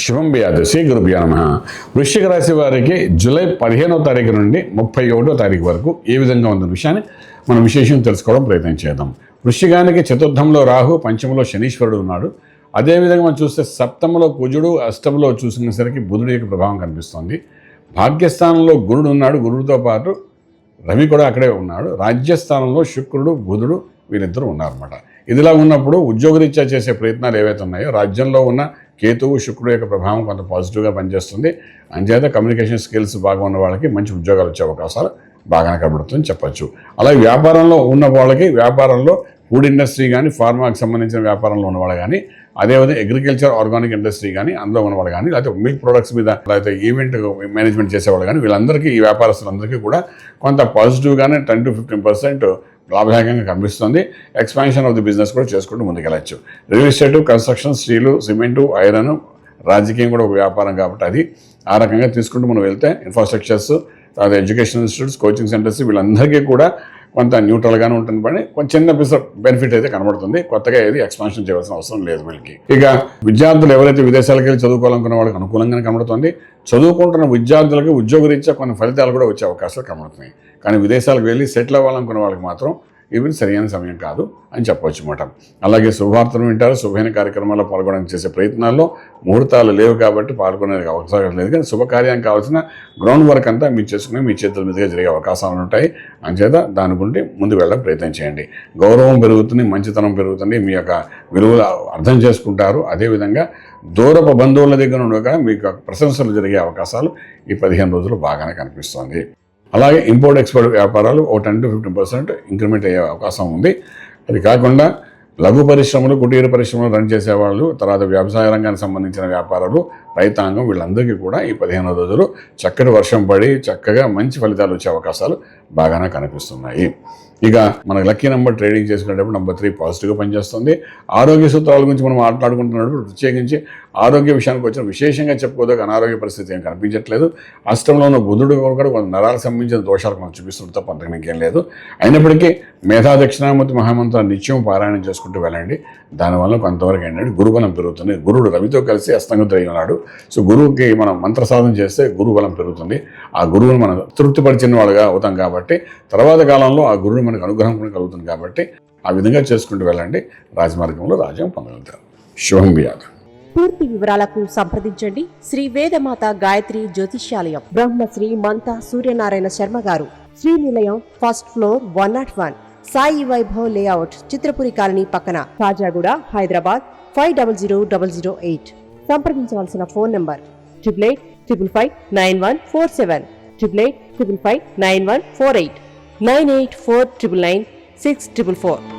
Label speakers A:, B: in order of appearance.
A: శుభం బియాదు శ్రీ గురుభ్యో నమః. వృశ్చిక రాశి వారికి జూలై 15వ తారీఖు నుండి 31వ తారీఖు వరకు ఏ విధంగా ఉందన్న విషయాన్ని మనం విశేషం తెలుసుకోవడం ప్రయత్నం చేద్దాం. వృశ్చికానికి చతుర్థంలో రాహు, పంచమంలో శనీశ్వరుడు ఉన్నాడు. అదేవిధంగా మనం చూస్తే సప్తమంలో కుజుడు, అష్టమంలో చూసినసరికి బుధుడి యొక్క ప్రభావం కనిపిస్తుంది. భాగ్యస్థానంలో గురుడు ఉన్నాడు, గురుడితో పాటు రవి కూడా అక్కడే ఉన్నాడు. రాజ్యస్థానంలో శుక్రుడు, బుధుడు వీళ్ళిద్దరూ ఉన్నారన్నమాట. ఇదిలా ఉన్నప్పుడు ఉద్యోగరీత్యా చేసే ప్రయత్నాలు ఏవైతే ఉన్నాయో రాజ్యంలో ఉన్న కేతువు, శుక్రుడు యొక్క ప్రభావం కొంత పాజిటివ్గా పనిచేస్తుంది. అంచేత కమ్యూనికేషన్ స్కిల్స్ బాగా ఉన్న వాళ్ళకి మంచి ఉద్యోగాలు వచ్చే అవకాశాలు బాగానే కనబడుతుందని చెప్పచ్చు. అలాగే వ్యాపారంలో ఉన్న వాళ్ళకి, వ్యాపారంలో ఫుడ్ ఇండస్ట్రీ కానీ, ఫార్మాకి సంబంధించిన వ్యాపారంలో ఉన్నవాళ్ళు కానీ, అదేవిధంగా అగ్రికల్చర్, ఆర్గానిక్ ఇండస్ట్రీ కానీ అందులో ఉన్నవాళ్ళు కానీ, లేకపోతే మిల్క్ ప్రొడక్ట్స్ మీద, లేకపోతే ఈవెంట్ మేనేజ్మెంట్ చేసేవాళ్ళు కానీ, వీళ్ళందరికీ, ఈ వ్యాపారస్తులందరికీ కూడా కొంత పాజిటివ్గానే 10 to 15% లాభదాయకంగా కనిపిస్తుంది. ఎక్స్పాన్షన్ ఆఫ్ ది బిజినెస్ కూడా చేసుకుంటూ ముందుకెళ్ళచ్చు. Real estate, construction, steel, cement, iron, రాజకీయం కూడా ఒక వ్యాపారం కాబట్టి అది ఆ రకంగా తీసుకుంటూ మనం వెళ్తే ఇన్ఫ్రాస్ట్రక్చర్స్, తర్వాత ఎడ్యుకేషన్ ఇన్స్టిట్యూట్స్, కోచింగ్ సెంటర్స్ వీళ్ళందరికీ కూడా కొంత న్యూట్రల్గానే ఉంటుంది. పని కొంచెం చిన్న బెనిఫిట్ అయితే కనబడుతుంది. కొత్తగా ఏది ఎక్స్పాన్షన్ చేయవలసిన అవసరం లేదు వీళ్ళకి. ఇక విద్యార్థులు ఎవరైతే విదేశాలకు వెళ్ళి చదువుకోవాలనుకున్న వాళ్ళకి అనుకూలంగానే కనబడుతుంది. చదువుకుంటున్న విద్యార్థులకి ఉద్యోగరీత్యా కొన్ని ఫలితాలు కూడా వచ్చే అవకాశాలు కనబడుతున్నాయి. కానీ విదేశాలకు వెళ్ళి సెటిల్ అవ్వాలనుకున్న వాళ్ళకి మాత్రం ఇవి సరైన సమయం కాదు అని చెప్పవచ్చు అన్నమాట. అలాగే శుభవార్తలు వింటారు. శుభమైన కార్యక్రమాల్లో పాల్గొనడానికి చేసే ప్రయత్నాల్లో ముహూర్తాలు లేవు కాబట్టి పాల్గొనే అవకాశం లేదు. కానీ శుభకార్యానికి కావాల్సిన గ్రౌండ్ వర్క్ అంతా మీరు చేసుకుని మీ చేతుల మీదుగా జరిగే అవకాశాలు ఉంటాయి. అంచేత దాని గురించి ముందు వెళ్ళడం ప్రయత్నం చేయండి. గౌరవం పెరుగుతుంది, మంచితనం పెరుగుతుంది, మీ యొక్క విలువలు అర్థం చేసుకుంటారు. అదేవిధంగా దూరపు బంధువుల దగ్గర ఉండగా మీకు ప్రశంసలు జరిగే అవకాశాలు ఈ 15 రోజులు బాగానే కనిపిస్తుంది. అలాగే ఇంపోర్ట్ ఎక్స్పోర్ట్ వ్యాపారాలు 10 to 15% ఇంక్రిమెంట్ అయ్యే అవకాశం ఉంది. అది కాకుండా లఘు పరిశ్రమలు, కుటీర పరిశ్రమలు రన్ చేసేవాళ్ళు, తర్వాత వ్యవసాయ రంగానికి సంబంధించిన వ్యాపారాలు, రైతాంగం వీళ్ళందరికీ కూడా ఈ 15 రోజులు చక్కటి వర్షం పడి చక్కగా మంచి ఫలితాలు వచ్చే అవకాశాలు బాగానే కనిపిస్తున్నాయి. ఇక మనకు లక్కీ నెంబర్ ట్రేడింగ్ చేసుకునేటప్పుడు నెంబర్ 3 పాజిటివ్గా పనిచేస్తుంది. ఆరోగ్య సూత్రాల గురించి మనం మాట్లాడుకుంటున్నప్పుడు ప్రత్యేకించి ఆరోగ్య విషయానికి వచ్చిన విశేషంగా చెప్పుకోదగ్గ అనారోగ్య పరిస్థితి ఏం కనిపించట్లేదు. అష్టంలో ఉన్న బుధుడు కూడా కొంత నరాలకు సంబంధించిన దోషాలు మనం చూపిస్తుంటే తప్ప అంతకు ఇంకేం లేదు. అయినప్పటికీ మేధా దక్షిణామూర్తి మహామంత్రాన్ని నిత్యం పారాయణం చేసుకుంటూ వెళ్ళండి. దానివల్ల కొంతవరకు ఏంటంటే గురుబలం పెరుగుతుంది. గురుడు రవితో కలిసి అస్తంగతుడై ఉన్నాడు. సో గురువుకి మనం మంత్ర సాధన చేస్తే గురుబలం పెరుగుతుంది. ఆ గురువుని మనం తృప్తిపరిచిన వాళ్ళుగా అవుతాం కాబట్టి తర్వాత కాలంలో ఆ గురువుని మనకు అనుగ్రహం కూడా కలుగుతుంది. కాబట్టి ఆ విధంగా చేసుకుంటూ వెళ్ళండి. రాజమార్గంలో రాజ్యం పొందగలుగుతారు. శుభం బియాదు.
B: పూర్తి వివరాలకు సంప్రదించండి శ్రీ వేదమాత గాయత్రి జ్యోతిష్యాలయం, బ్రహ్మశ్రీ మంతా సూర్యనారాయణ శర్మ గారు, Srinilayam, first floor, 101, Sai Vaibhav layout, Chitrapuri colony పక్కన, కాజాగూడ, హైదరాబాద్ 500008. సంప్రదించవలసిన ఫోన్ నంబర్ 8855559147, 8855559148, 9849996644.